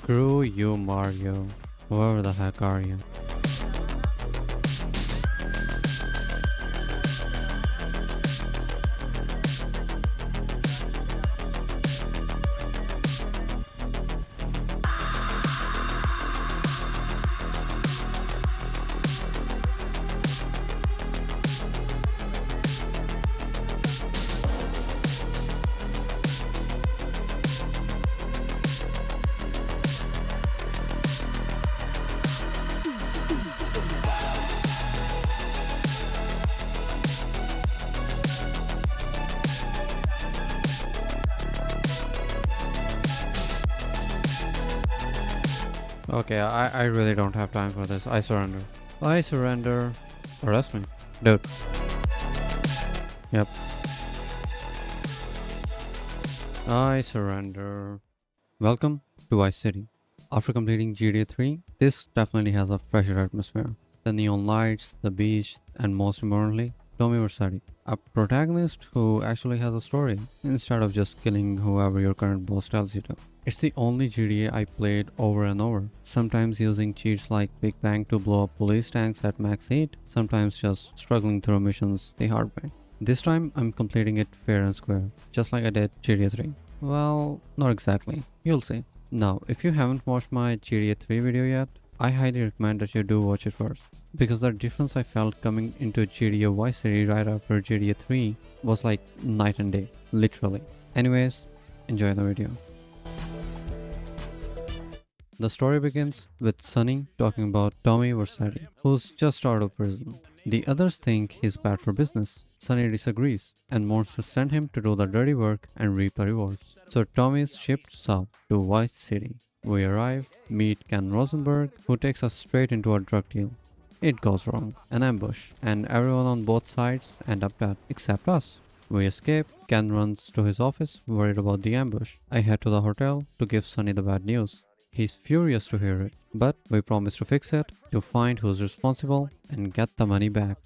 Screw you, Mario. Whoever the heck are you? Okay, I really don't have time for this. I surrender. I surrender. Arrest me. Dude. Yep. I surrender. Welcome to Vice City. After completing GTA 3, this definitely has a fresher atmosphere. The neon lights, the beach, and most importantly, Tommy Vercetti, a protagonist who actually has a story, instead of just killing whoever your current boss tells you to. It's the only GTA I played over and over, sometimes using cheats like Big Bang to blow up police tanks at max heat, sometimes just struggling through missions the hard way. This time I'm completing it fair and square, just like I did GTA 3. Well, not exactly, you'll see. Now, if you haven't watched my GTA 3 video yet, I highly recommend that you do watch it first, because the difference I felt coming into GTA Vice City right after GTA 3 was like night and day, literally. Anyways, enjoy the video. The story begins with Sunny talking about Tommy Vercetti, who's just out of prison. The others think he's bad for business. Sunny disagrees and wants to send him to do the dirty work and reap the rewards. So Tommy is shipped south to Vice City. We arrive, meet Ken Rosenberg, who takes us straight into a drug deal. It goes wrong, an ambush, and everyone on both sides end up dead, except us. We escape, Ken runs to his office, worried about the ambush. I head to the hotel to give Sunny the bad news. He's furious to hear it, but we promise to fix it, to find who's responsible, and get the money back.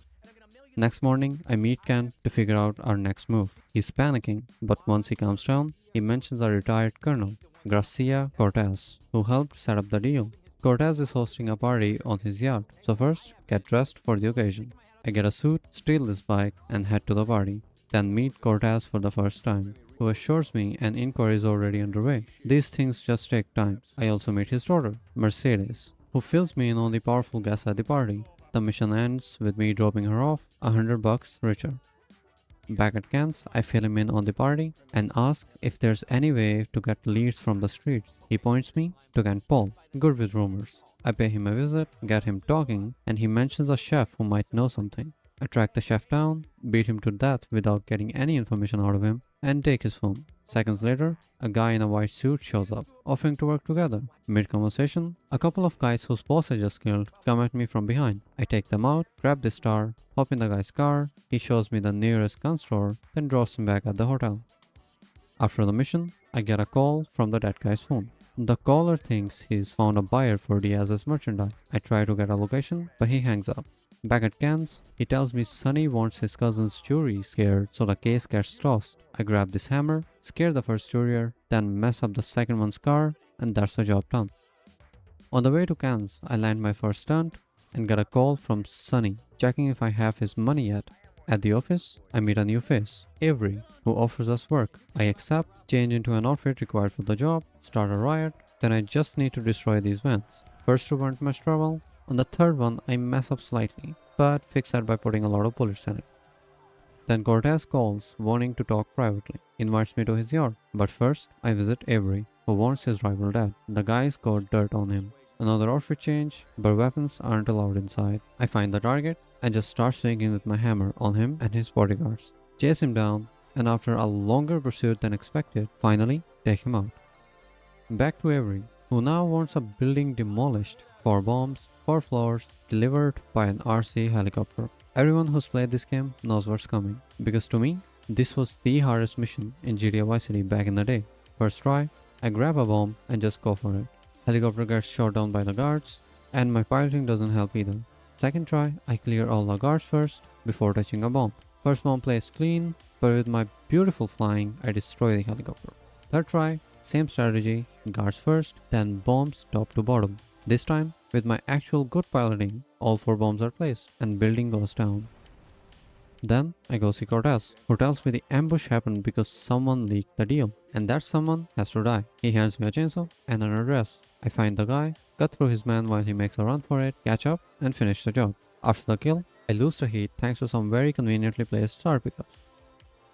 Next morning, I meet Ken to figure out our next move. He's panicking, but once he calms down, he mentions a retired colonel, Garcia Cortez, who helped set up the deal. Cortez is hosting a party on his yacht, so first, get dressed for the occasion. I get a suit, steal this bike, and head to the party. Then meet Cortez for the first time, who assures me an inquiry is already underway. These things just take time. I also meet his daughter, Mercedes, who fills me in on the powerful guests at the party. The mission ends with me dropping her off $100 richer. Back at Ken's, I fill him in on the party and ask if there's any way to get leads from the streets. He points me to Ken Paul, good with rumors. I pay him a visit, get him talking, and he mentions a chef who might know something. I track the chef down, beat him to death without getting any information out of him, and take his phone. Seconds later, a guy in a white suit shows up, offering to work together. Mid-conversation, a couple of guys whose boss I just killed come at me from behind. I take them out, grab the star, hop in the guy's car, he shows me the nearest gun store, then drops him back at the hotel. After the mission, I get a call from the dead guy's phone. The caller thinks he's found a buyer for Diaz's merchandise. I try to get a location, but he hangs up. Back at Ken's, he tells me Sunny wants his cousin's jury scared so the case gets tossed. I grab this hammer, scare the first juror, then mess up the second one's car, and that's the job done. On the way to Ken's, I land my first stunt and get a call from Sunny, checking if I have his money yet. At the office, I meet a new face, Avery, who offers us work. I accept, change into an outfit required for the job, start a riot, then I just need to destroy these vents. First two weren't much trouble. On the third one, I mess up slightly, but fix that by putting a lot of bullets in it. Then Cortez calls, wanting to talk privately, invites me to his yacht. But first, I visit Avery, who wants his rival dead. The guy's got dirt on him. Another outfit change, but weapons aren't allowed inside. I find the target and just start swinging with my hammer on him and his bodyguards. Chase him down, and after a longer pursuit than expected, finally take him out. Back to Avery, who now wants a building demolished, 4 bombs, 4 floors, delivered by an RC helicopter. Everyone who's played this game knows what's coming, because to me, this was the hardest mission in GTA Vice City back in the day. First try, I grab a bomb and just go for it. Helicopter gets shot down by the guards, and my piloting doesn't help either. Second try, I clear all the guards first, before touching a bomb. First bomb placed clean, but with my beautiful flying, I destroy the helicopter. Third try, Same strategy, guards first, then bombs top to bottom. This time, with my actual good piloting, all 4 bombs are placed and building goes down. Then I go see Cortez, who tells me the ambush happened because someone leaked the deal, and that someone has to die. He hands me a chainsaw and an address. I find the guy, cut through his man while he makes a run for it, catch up, and finish the job. After the kill, I lose the heat thanks to some very conveniently placed star pickups.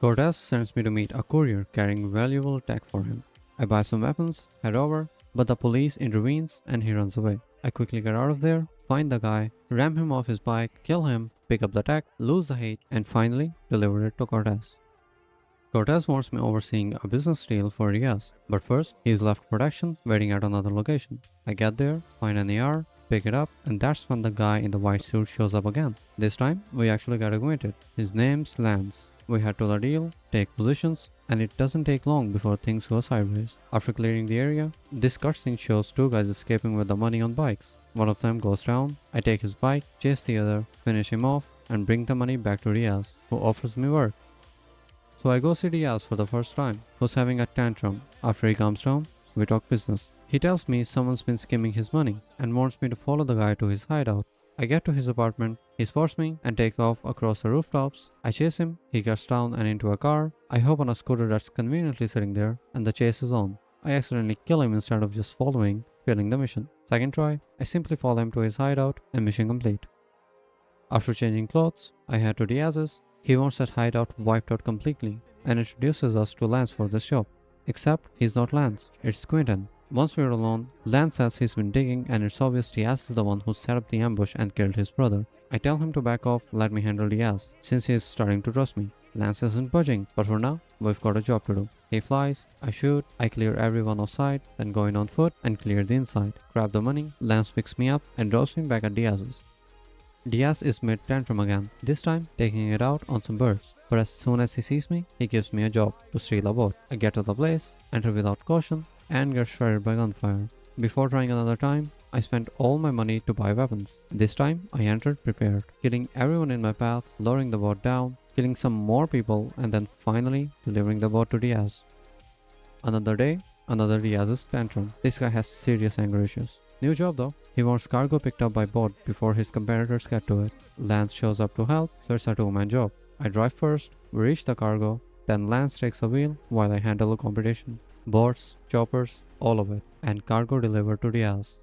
Cortez sends me to meet a courier carrying valuable tech for him. I buy some weapons, head over, but the police intervenes and he runs away. I quickly get out of there, find the guy, ram him off his bike, kill him, pick up the tech, lose the hate, and finally deliver it to Cortez. Cortez wants me overseeing a business deal for Diaz, but first he's left protection waiting at another location. I get there, find an AR, pick it up, and that's when the guy in the white suit shows up again. This time, we actually get acquainted. His name's Lance. We head to the deal, take positions, and it doesn't take long before things go sideways. After clearing the area, this cutscene shows 2 guys escaping with the money on bikes. One of them goes down, I take his bike, chase the other, finish him off, and bring the money back to Diaz, who offers me work. So I go see Diaz for the first time, who's having a tantrum. After he calms down, we talk business. He tells me someone's been skimming his money and wants me to follow the guy to his hideout. I get to his apartment, he spots me and take off across the rooftops. I chase him, he gets down and into a car. I hop on a scooter that's conveniently sitting there, and the chase is on. I accidentally kill him instead of just following, failing the mission. Second try, I simply follow him to his hideout and mission complete. After changing clothes, I head to Diaz's. He wants that hideout wiped out completely and introduces us to Lance for this job. Except he's not Lance, it's Quentin. Once we're alone, Lance says he's been digging and it's obvious Diaz is the one who set up the ambush and killed his brother. I tell him to back off, let me handle Diaz, since he is starting to trust me. Lance isn't budging, but for now, we've got a job to do. He flies, I shoot, I clear everyone outside, then go in on foot and clear the inside. Grab the money, Lance picks me up and drops me back at Diaz's. Diaz is mid-tantrum again, this time taking it out on some birds. But as soon as he sees me, he gives me a job to steal a boat. I get to the place, enter without caution, and get shredded by gunfire. Before trying another time, I spent all my money to buy weapons. This time, I entered prepared, killing everyone in my path, lowering the boat down, killing some more people, and then finally delivering the boat to Diaz. Another day, another Diaz's tantrum. This guy has serious anger issues. New job though. He wants cargo picked up by boat before his competitors get to it. Lance shows up to help, so it's a 2-man job. I drive first, we reach the cargo, then Lance takes the wheel while I handle the competition. Boats, choppers, all of it, and cargo delivered to Diaz.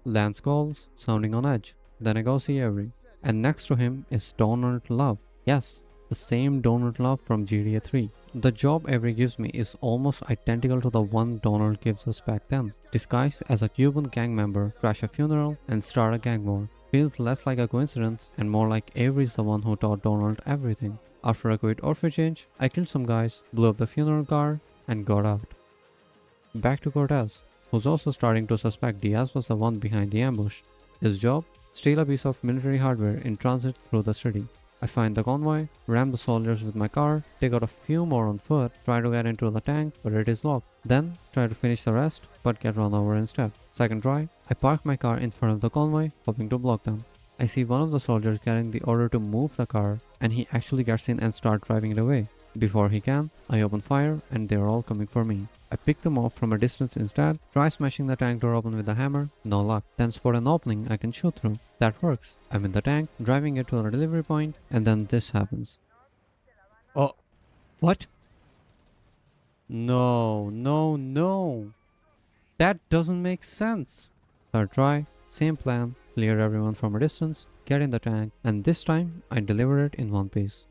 Lance calls, sounding on edge. Then I go see Avery, and next to him is Donald Love. Yes, the same Donald Love from GTA 3. The job Avery gives me is almost identical to the one Donald gives us back then. Disguised as a Cuban gang member, crash a funeral, and start a gang war. Feels less like a coincidence and more like Avery's the one who taught Donald everything. After a quick outfit change, I killed some guys, blew up the funeral car, and got out. Back to Cortez, who's also starting to suspect Diaz was the one behind the ambush. His job? Steal a piece of military hardware in transit through the city. I find the convoy, ram the soldiers with my car, take out a few more on foot, try to get into the tank, but it is locked. Then, try to finish the rest, but get run over instead. Second try, I park my car in front of the convoy, hoping to block them. I see one of the soldiers getting the order to move the car, and he actually gets in and starts driving it away. Before he can, I open fire, and they're all coming for me. I pick them off from a distance instead, try smashing the tank door open with a hammer, no luck. Then spot an opening I can shoot through. That works. I'm in the tank, driving it to the delivery point, and then this happens. Oh, what? No, no, no. That doesn't make sense. Third try, same plan, clear everyone from a distance, get in the tank, and this time I deliver it in one piece.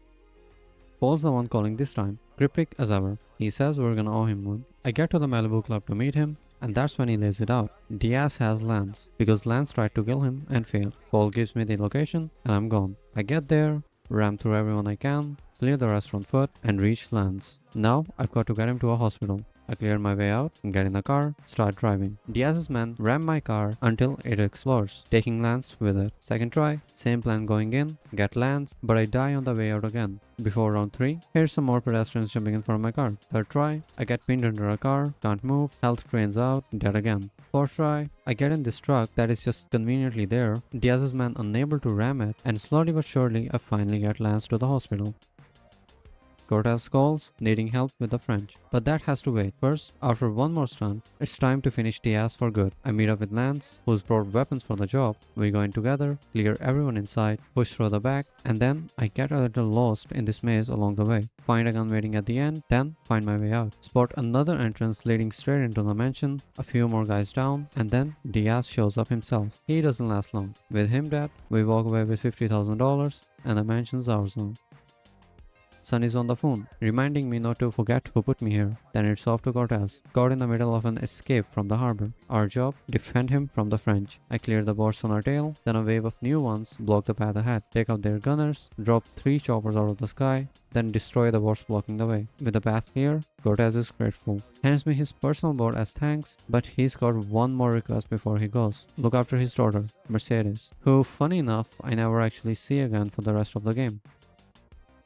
Paul's the one calling this time, cryptic as ever. He says we're gonna owe him one. I get to the Malibu club to meet him, and that's when he lays it out. Diaz has Lance, because Lance tried to kill him and failed. Paul gives me the location, and I'm gone. I get there, ram through everyone I can, clear the rest on foot, and reach Lance. Now, I've got to get him to a hospital. I clear my way out, get in the car, start driving. Diaz's men ram my car until it explodes, taking Lance with it. Second try, same plan going in, get Lance, but I die on the way out again. Before round 3, here's some more pedestrians jumping in front of my car. Third try, I get pinned under a car, can't move, health drains out, dead again. Fourth try, I get in this truck that is just conveniently there, Diaz's man unable to ram it, and slowly but surely I finally get Lance to the hospital. Cortez calls, needing help with the French. But that has to wait. First, after one more stunt, it's time to finish Diaz for good. I meet up with Lance, who's brought weapons for the job. We go in together, clear everyone inside, push through the back, and then I get a little lost in this maze along the way. Find a gun waiting at the end, then find my way out. Spot another entrance leading straight into the mansion, a few more guys down, and then Diaz shows up himself. He doesn't last long. With him dead, we walk away with $50,000 and the mansion's ours now. Sunny's on the phone, reminding me not to forget who put me here. Then it's off to Cortez, caught in the middle of an escape from the harbor. Our job, defend him from the French. I clear the boats on our tail, then a wave of new ones block the path ahead. Take out their gunners, drop 3 choppers out of the sky, then destroy the boats blocking the way. With the path clear, Cortez is grateful. Hands me his personal boat as thanks, but he's got one more request before he goes. Look after his daughter, Mercedes, who, funny enough, I never actually see again for the rest of the game.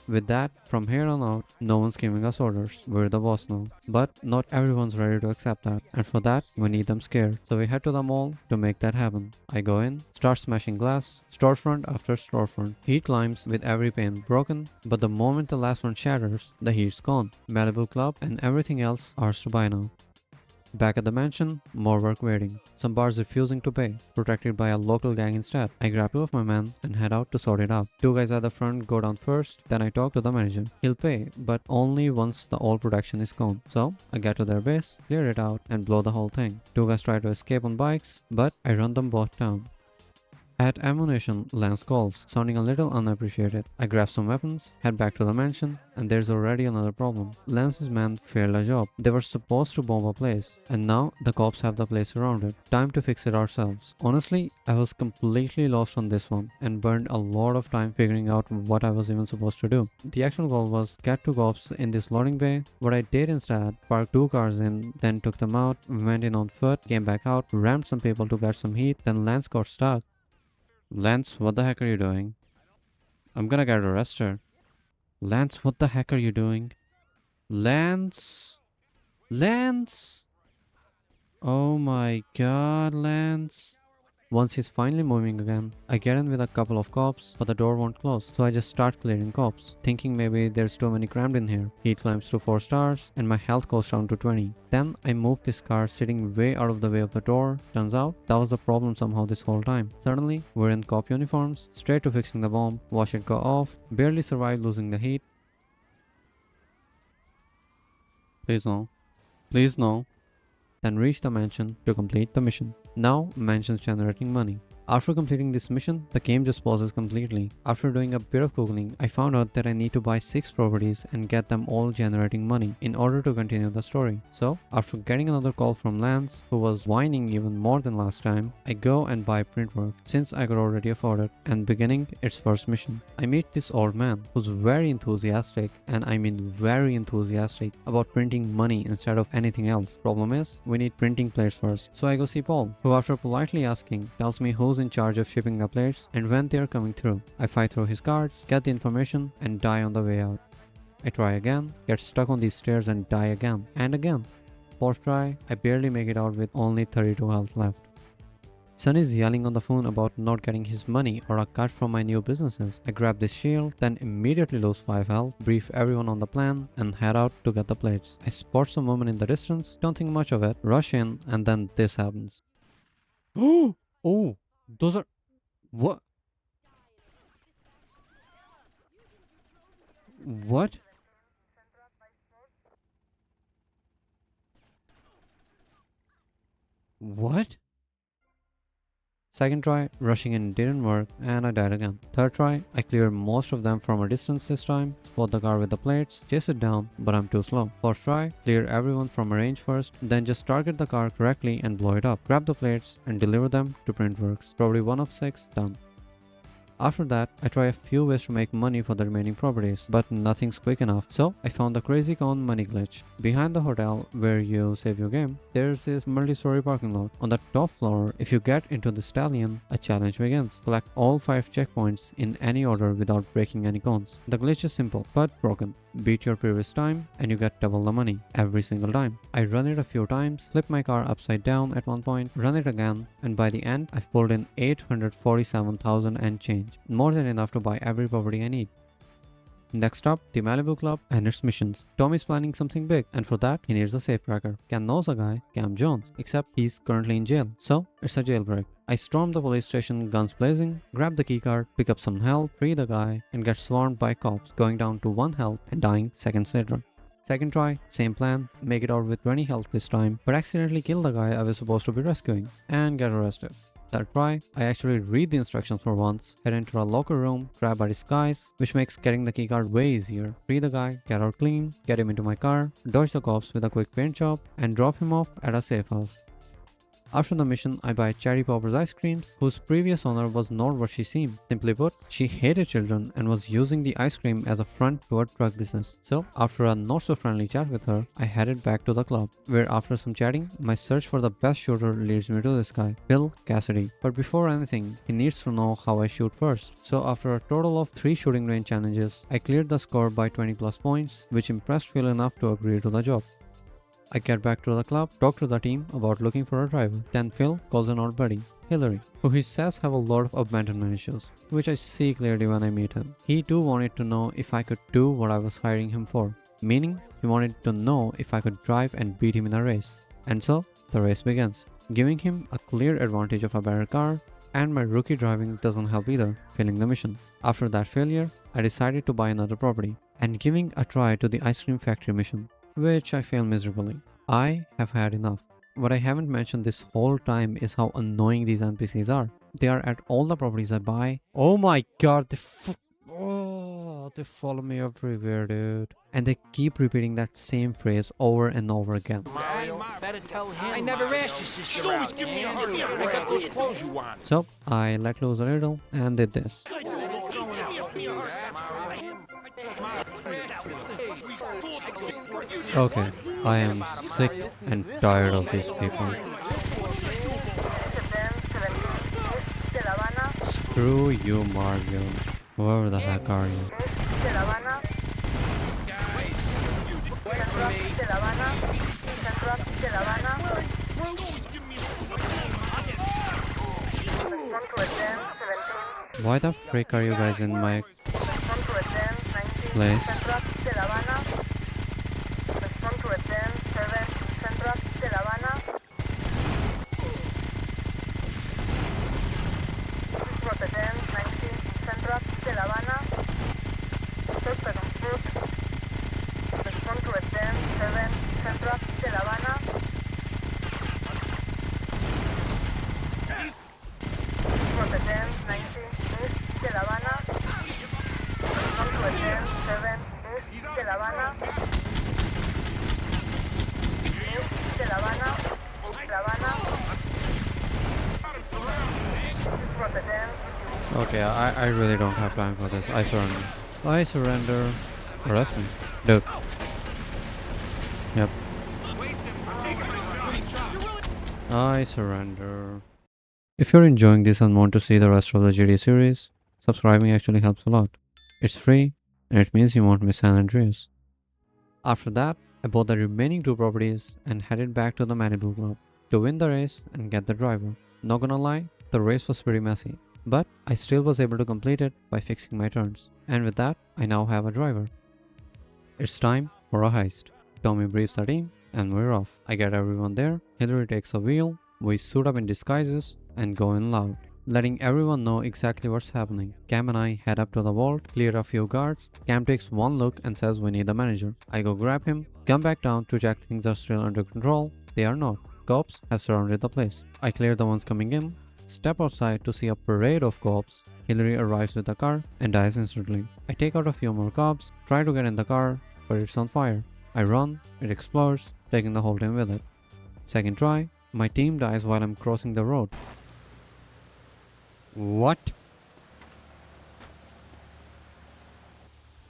With that, from here on out, no one's giving us orders. We're the boss now. But not everyone's ready to accept that, and for that, we need them scared. So we head to the mall to make that happen. I go in, start smashing glass, storefront after storefront. Heat climbs with every pane broken, but the moment the last one shatters, the heat's gone. Malibu Club and everything else ours to buy now. Back at the mansion, more work waiting. Some bars refusing to pay, protected by a local gang instead. I grab 2 of my men and head out to sort it out. 2 guys at the front go down first, then I talk to the manager. He'll pay, but only once the all protection is gone. So, I get to their base, clear it out, and blow the whole thing. 2 guys try to escape on bikes, but I run them both down. At ammunition, Lance calls, sounding a little unappreciated. I grab some weapons, head back to the mansion, and there's already another problem. Lance's men failed a job. They were supposed to bomb a place, and now the cops have the place surrounded. Time to fix it ourselves. Honestly, I was completely lost on this one, and burned a lot of time figuring out what I was even supposed to do. The actual goal was get 2 cops in this loading bay. What I did instead, parked 2 cars in, then took them out, went in on foot, came back out, rammed some people to get some heat, then Lance got stuck. Lance, what the heck are you doing? I'm gonna get arrested. Lance, what the heck are you doing? Lance? Lance? Oh my god, Lance. Once he's finally moving again, I get in with a couple of cops, but the door won't close, so I just start clearing cops, thinking maybe there's too many crammed in here. Heat climbs to 4 stars, and my health goes down to 20. Then I move this car sitting way out of the way of the door. Turns out, that was the problem somehow this whole time. Suddenly, we're in cop uniforms, straight to fixing the bomb, watch it go off, barely survive losing the heat. Please no. Please no. Then reach the mansion to complete the mission. Now, mansion's generating money. After completing this mission, the game just pauses completely. After doing a bit of googling, I found out that I need to buy 6 properties and get them all generating money in order to continue the story. So, after getting another call from Lance, who was whining even more than last time, I go and buy printwork since I could already afford it, and beginning its first mission. I meet this old man who's very enthusiastic, and I mean very enthusiastic, about printing money instead of anything else. Problem is, we need printing plates first. So I go see Paul, who after politely asking, tells me who's in charge of shipping the plates and when they are coming through. I fight through his guards, get the information, and die on the way out. I try again, get stuck on these stairs and die again and again. 4th try, I barely make it out with only 32 health left. Sunny's yelling on the phone about not getting his money or a cut from my new businesses. I grab this shield, then immediately lose 5 health, brief everyone on the plan, and head out to get the plates. I spot some woman in the distance, don't think much of it, rush in, and then this happens. Oh, those are... What? What? What? Second try, rushing in didn't work and I died again. Third try, I cleared most of them from a distance this time, spot the car with the plates, chase it down, but I'm too slow. Fourth try, clear everyone from a range first, then just target the car correctly and blow it up. Grab the plates and deliver them to Printworks. Probably 1 of 6, done. After that, I try a few ways to make money for the remaining properties, but nothing's quick enough. So, I found the crazy con money glitch. Behind the hotel where you save your game, there's this multi-story parking lot. On the top floor, if you get into the stallion, a challenge begins. Collect all 5 checkpoints in any order without breaking any cons. The glitch is simple, but broken. Beat your previous time and you get double the money every single time. I run it a few times, flip my car upside down at one point, run it again, and by the end, I've pulled in 847,000 and change. More than enough to buy every property I need. Next up, the Malibu Club and its missions. Tommy's planning something big, and for that, he needs a safecracker. Cam knows a guy, Cam Jones, except he's currently in jail, so it's a jailbreak. I storm the police station, guns blazing, grab the keycard, pick up some help, free the guy, and get swarmed by cops, going down to 1 health and dying seconds later. Second try, same plan, make it out with 20 health this time, but accidentally kill the guy I was supposed to be rescuing, and get arrested. Third try, I actually read the instructions for once, head into a locker room, grab a disguise, which makes getting the keycard way easier, free the guy, get out clean, get him into my car, dodge the cops with a quick paint job, and drop him off at a safe house. After the mission, I buy Cherry Popper's ice creams, whose previous owner was not what she seemed. Simply put, she hated children and was using the ice cream as a front to her drug business. So, after a not so friendly chat with her, I headed back to the club, where after some chatting, my search for the best shooter leads me to this guy, Phil Cassidy. But before anything, he needs to know how I shoot first. So after a total of 3 shooting range challenges, I cleared the score by 20 plus points, which impressed Phil enough to agree to the job. I get back to the club, talk to the team about looking for a driver. Then Phil calls an old buddy, Hillary, who he says have a lot of abandonment issues, which I see clearly when I meet him. He too wanted to know if I could do what I was hiring him for, meaning he wanted to know if I could drive and beat him in a race. And so, the race begins, giving him a clear advantage of a better car, and my rookie driving doesn't help either, failing the mission. After that failure, I decided to buy another property, and giving a try to the ice cream factory mission, which I failed miserably. I have had enough. What I haven't mentioned this whole time is how annoying these NPCs are. They are at all the properties I buy. Oh my god, they follow me everywhere, dude. And they keep repeating that same phrase over and over again. Better tell him. I never asked your sister. She's always giving me a hard time. I got those clothes you want. So I let loose a little and did this. Okay, I am sick and tired of these people. Screw you, Mario. Whoever the heck are you? Why the frick are you guys in my place? Okay, I really don't have time for this. I surrender. I surrender. Arrest me. Dude. Yep. I surrender. If you're enjoying this and want to see the rest of the GD series, subscribing actually helps a lot. It's free, and it means you won't miss San Andreas. After that, I bought the remaining 2 properties and headed back to the Malibu Club to win the race and get the driver. Not gonna lie, the race was pretty messy, but I still was able to complete it by fixing my turns. And with that, I now have a driver. It's time for a heist. Tommy briefs the team and we're off. I get everyone there, Hillary takes a wheel, we suit up in disguises and go in loud, letting everyone know exactly what's happening. Cam and I head up to the vault, clear a few guards. Cam takes one look and says we need the manager. I go grab him, come back down to check things are still under control. They are not. Cops have surrounded the place. I clear the ones coming in, step outside to see a parade of cops. Hillary arrives with the car and dies instantly. I take out a few more cops, try to get in the car, but it's on fire. I run, it explodes, taking the whole team with it. Second try, my team dies while I'm crossing the road. What?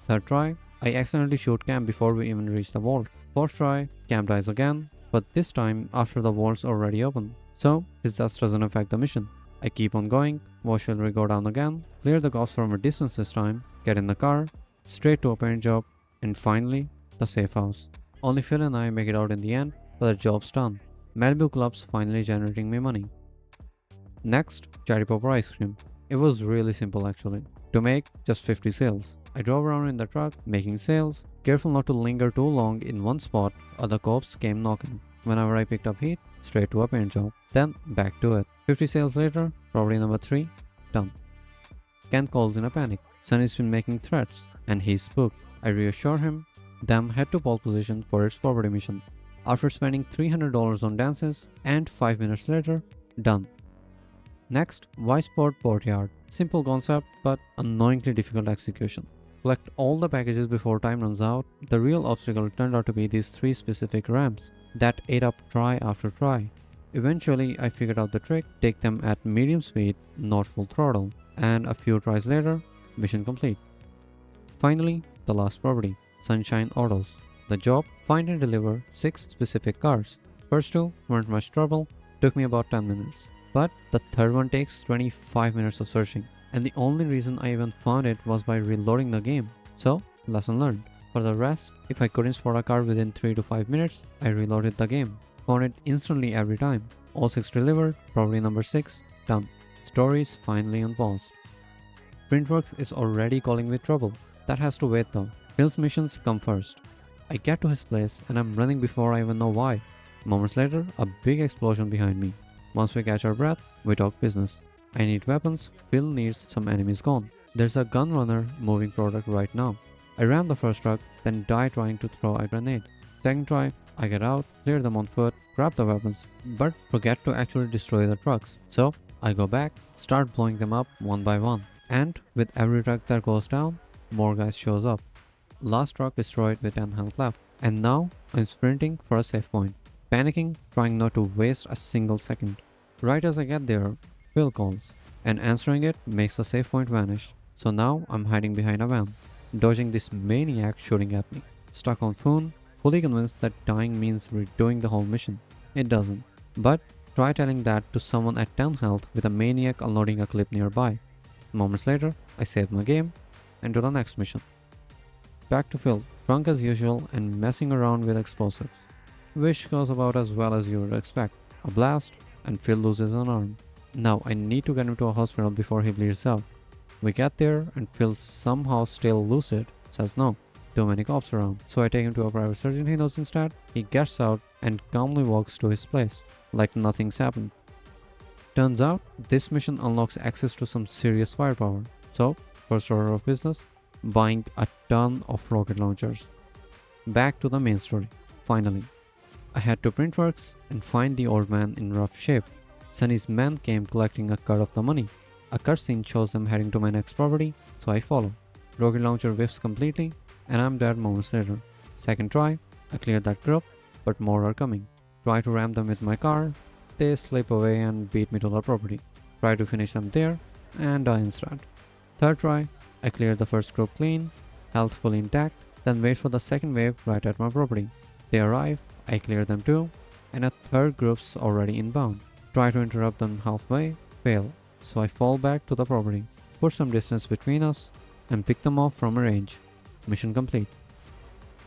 Third try, I accidentally shoot Cam before we even reach the vault. Fourth try, Cam dies again, but this time after the vault's already open. So, his death doesn't affect the mission. I keep on going, watch Hillary go down again, clear the cops from a distance this time, get in the car, straight to a paint job, and finally, the safe house. Only Phil and I make it out in the end, but the job's done. Malibu Club's finally generating me money. Next, Cherry Popper ice cream. It was really simple actually. To make, just 50 sales. I drove around in the truck, making sales, careful not to linger too long in one spot or the cops came knocking. Whenever I picked up heat, straight to a paint job, then back to it. 50 sales later, property number 3, done. Ken calls in a panic. Sunny's been making threats, and he's spooked. I reassure him, then head to pole position for its property mission. After spending $300 on dances, and 5 minutes later, done. Next, Viceport Portyard. Simple concept, but annoyingly difficult execution. Collect all the packages before time runs out. The real obstacle turned out to be these 3 specific ramps that ate up try after try. Eventually, I figured out the trick, take them at medium speed, not full throttle, and a few tries later, mission complete. Finally, the last property, Sunshine Autos. The job, find and deliver 6 specific cars. First 2 weren't much trouble, took me about 10 minutes. But the third one takes 25 minutes of searching, and the only reason I even found it was by reloading the game. So, lesson learned. For the rest, if I couldn't spot a car within 3 to 5 minutes, I reloaded the game. Found it instantly every time. All 6 delivered, property number 6, done. Story is finally unpaused. Printworks is already calling me trouble. That has to wait though. Phil's missions come first. I get to his place and I'm running before I even know why. Moments later, a big explosion behind me. Once we catch our breath, we talk business. I need weapons, Phil needs some enemies gone. There's a gun runner moving product right now. I ram the first truck, then die trying to throw a grenade. Second try, I get out, clear them on foot, grab the weapons, but forget to actually destroy the trucks. So, I go back, start blowing them up one by one. And with every truck that goes down, more guys shows up. Last truck destroyed with 10 health left. And now, I'm sprinting for a safe point. Panicking, trying not to waste a single second. Right as I get there, Phil calls, and answering it makes the safe point vanish. So now I'm hiding behind a van, dodging this maniac shooting at me. Stuck on phone, fully convinced that dying means redoing the whole mission. It doesn't. But try telling that to someone at 10 health with a maniac unloading a clip nearby. Moments later, I save my game and do the next mission. Back to Phil, drunk as usual and messing around with explosives. Which goes about as well as you would expect. A blast, and Phil loses an arm. Now I need to get him to a hospital before he bleeds out. We get there and Phil, somehow still lucid, says no, too many cops around. So I take him to a private surgeon he knows instead. He gets out and calmly walks to his place, like nothing's happened. Turns out, this mission unlocks access to some serious firepower. So, first order of business, buying a ton of rocket launchers. Back to the main story. Finally, I head to Printworks and find the old man in rough shape. Sunny's men came collecting a cut of the money. A cutscene shows them heading to my next property, so I follow. Rocket launcher whiffs completely, and I'm dead moments later. Second try, I cleared that group, but more are coming. Try to ram them with my car, they slip away and beat me to the property. Try to finish them there, and die instead. Third try, I cleared the first group clean, health fully intact, then wait for the second wave right at my property. They arrive, I clear them too, and a third group's already inbound. Try to interrupt them halfway, fail, so I fall back to the property, put some distance between us, and pick them off from a range. Mission complete.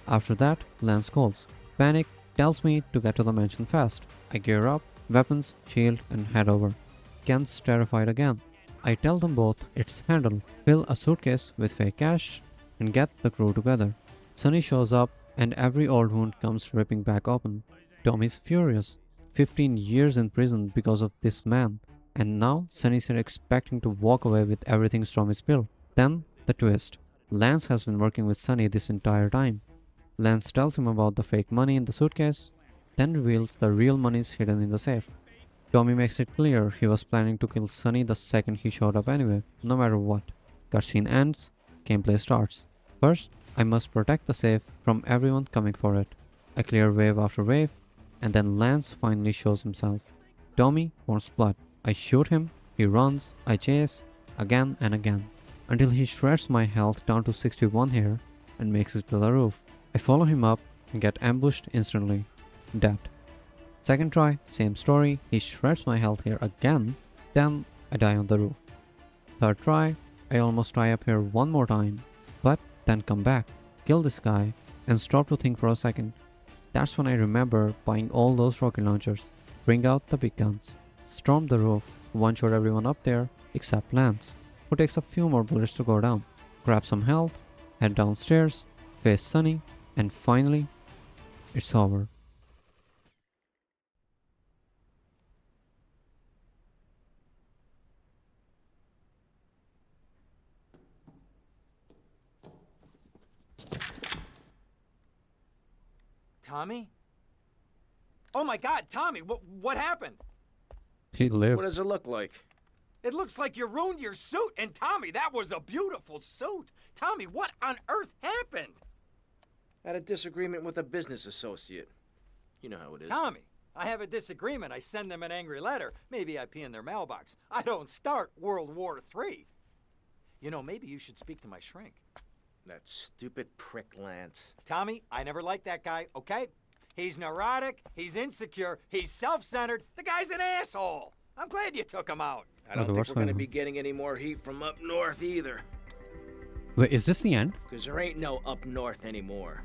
After that, Lance calls. Panic tells me to get to the mansion fast. I gear up, weapons, shield, and head over. Ken's terrified again. I tell them both it's handled, fill a suitcase with fake cash, and get the crew together. Sunny shows up, and every old wound comes ripping back open. Tommy's furious. 15 years in prison because of this man, and now Sunny's here expecting to walk away with everything Stormy spilled. Then, the twist. Lance has been working with Sunny this entire time. Lance tells him about the fake money in the suitcase, then reveals the real money is hidden in the safe. Tommy makes it clear he was planning to kill Sunny the second he showed up anyway, no matter what. Cutscene ends, gameplay starts. First, I must protect the safe from everyone coming for it. I clear wave after wave, and then Lance finally shows himself. Tommy wants blood. I shoot him, he runs, I chase, again and again, until he shreds my health down to 61 here and makes it to the roof. I follow him up and get ambushed instantly. Dead. Second try, same story, he shreds my health here again, then I die on the roof. Third try, I almost die up here one more time, but then come back, kill this guy, and stop to think for a second. That's when I remember buying all those rocket launchers, bring out the big guns, storm the roof, one-shot everyone up there except Lance, who takes a few more bullets to go down, grab some health, head downstairs, face Sunny, and finally, it's over. Tommy? Oh my God, Tommy, what happened? He lived. What does it look like? It looks like you ruined your suit. And Tommy, that was a beautiful suit. Tommy, what on earth happened? Had a disagreement with a business associate. You know how it is. Tommy, I have a disagreement. I send them an angry letter. Maybe I pee in their mailbox. I don't start World War III. You know, maybe you should speak to my shrink. That stupid prick Lance. Tommy, I never liked that guy, okay? He's neurotic, he's insecure, he's self-centered. The guy's an asshole. I'm glad you took him out. I don't Okay, think what's we're gonna going on? be getting any more heat from up north either. Wait, is this the end? Because there ain't no up north anymore.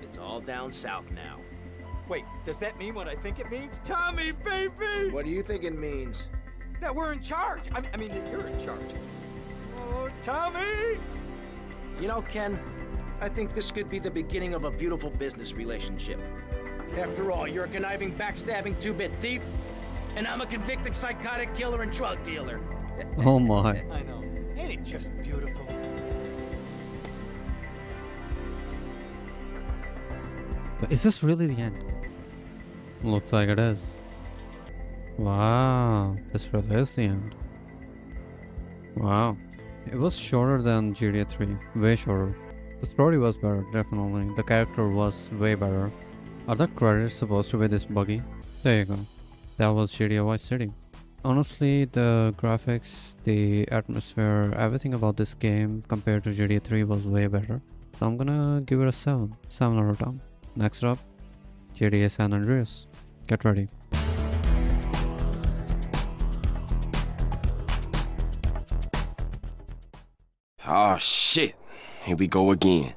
It's all down south now. Wait, does that mean what I think it means? Tommy, baby! What do you think it means? That we're in charge. I mean, that you're in charge. Oh, Tommy! You know, Ken, I think this could be the beginning of a beautiful business relationship. After all, you're a conniving, backstabbing two-bit thief, and I'm a convicted psychotic killer and drug dealer. Oh my. I know. Ain't it just beautiful? But is this really the end? Looks like it is. Wow, this really is the end. Wow. It was shorter than GTA 3, way shorter. The story was better, definitely. The character was way better. Are the credits supposed to be this buggy? There you go. That was GTA Vice City. Honestly, the graphics, the atmosphere, everything about this game compared to GTA 3 was way better. So I'm gonna give it a 7. 7 out of 10. Next up, GTA San Andreas. Get ready. Oh shit. Here we go again.